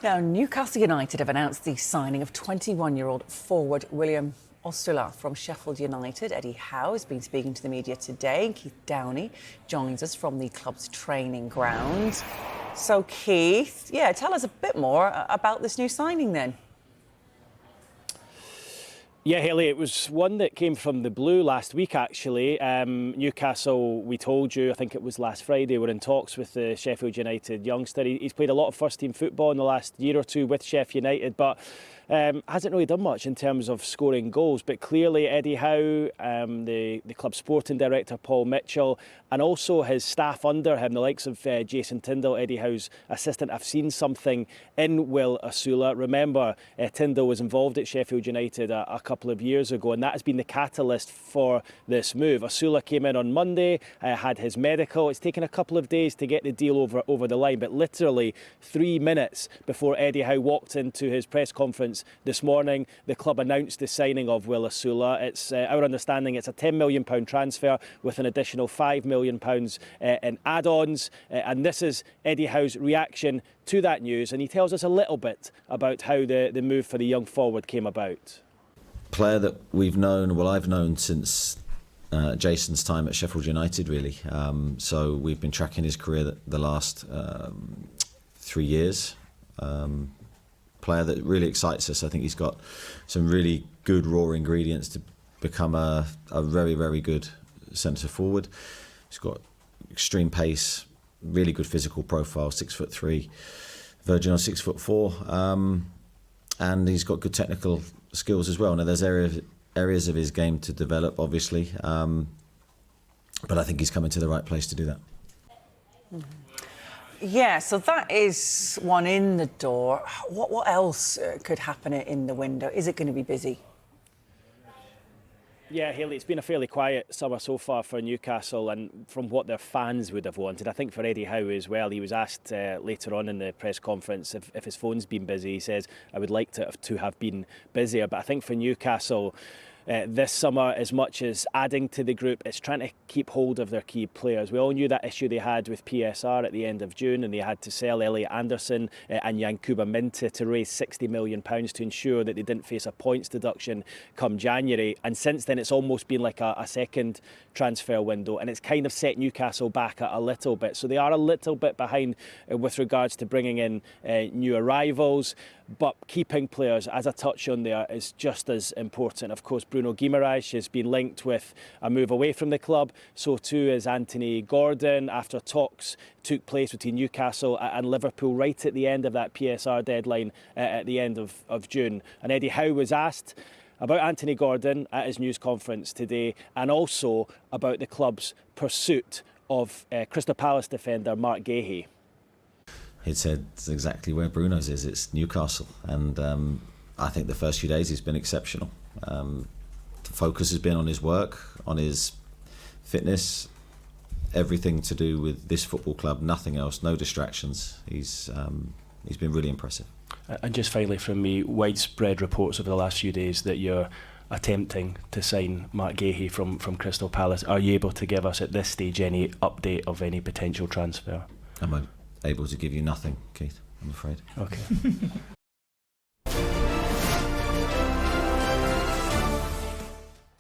Now, Newcastle United have announced the signing of 21-year-old forward William Osula from Sheffield United. Eddie Howe has been speaking to the media today. Keith Downey joins us from the club's training ground. So, Keith, tell us a bit more about this new signing then. Yeah, Haley, it was one that came from the blue last week, actually. Newcastle, we told you, I think it was last Friday, were in talks with the Sheffield United youngster. He's played a lot of first-team football in the last year or two with Sheffield United, but hasn't really done much in terms of scoring goals. But clearly, Eddie Howe, the club sporting director, Paul Mitchell, and also his staff under him, the likes of Jason Tindall, Eddie Howe's assistant, have seen something in Will Osula. Remember, Tindall was involved at Sheffield United a couple of years ago, and that has been the catalyst for this move. Osula came in on Monday, had his medical. It's taken a couple of days to get the deal over the line, but literally 3 minutes before Eddie Howe walked into his press conference this morning, the club announced the signing of Will Osula. It's our understanding it's a £10 million transfer with an additional £5 million in add-ons, and this is Eddie Howe's reaction to that news, and he tells us a little bit about how the move for the young forward came about. Player that we've known, well, I've known since Jason's time at Sheffield United, really. So we've been tracking his career the last 3 years. Player that really excites us. I think he's got some really good raw ingredients to become a very, very good centre forward. He's got extreme pace, really good physical profile, 6'3", verging on 6'4", and he's got good technical skills as well. Now there's areas of his game to develop, obviously, but I think he's coming to the right place to do that. Yeah, so that is one in the door. What else could happen in the window? Is it going to be busy? Yeah, Haley, it's been a fairly quiet summer so far for Newcastle, and from what their fans would have wanted. I think for Eddie Howe as well, he was asked later on in the press conference if his phone's been busy. He says, I would like to have been busier. But I think for Newcastle, this summer, as much as adding to the group, it's trying to keep hold of their key players. We all knew that issue they had with PSR at the end of June, and they had to sell Elliot Anderson and Yankuba Minteh to raise £60 million to ensure that they didn't face a points deduction come January. And since then, it's almost been like a second transfer window, and it's kind of set Newcastle back a little bit. So they are a little bit behind with regards to bringing in new arrivals. But keeping players, as I touch on there, is just as important. Of course, Bruno Guimaraes has been linked with a move away from the club. So too is Anthony Gordon, after talks took place between Newcastle and Liverpool right at the end of that PSR deadline at the end of June. And Eddie Howe was asked about Anthony Gordon at his news conference today, and also about the club's pursuit of Crystal Palace defender Mark Gahey. He said exactly where Bruno's is. It's Newcastle, and I think the first few days he's been exceptional. The focus has been on his work, on his fitness, everything to do with this football club, nothing else, no distractions. He's been really impressive. And just finally from me, widespread reports over the last few days that you're attempting to sign Mark Gahey from Crystal Palace. Are you able to give us at this stage any update of any potential transfer? I'm able to give you nothing, Keith, I'm afraid. Okay.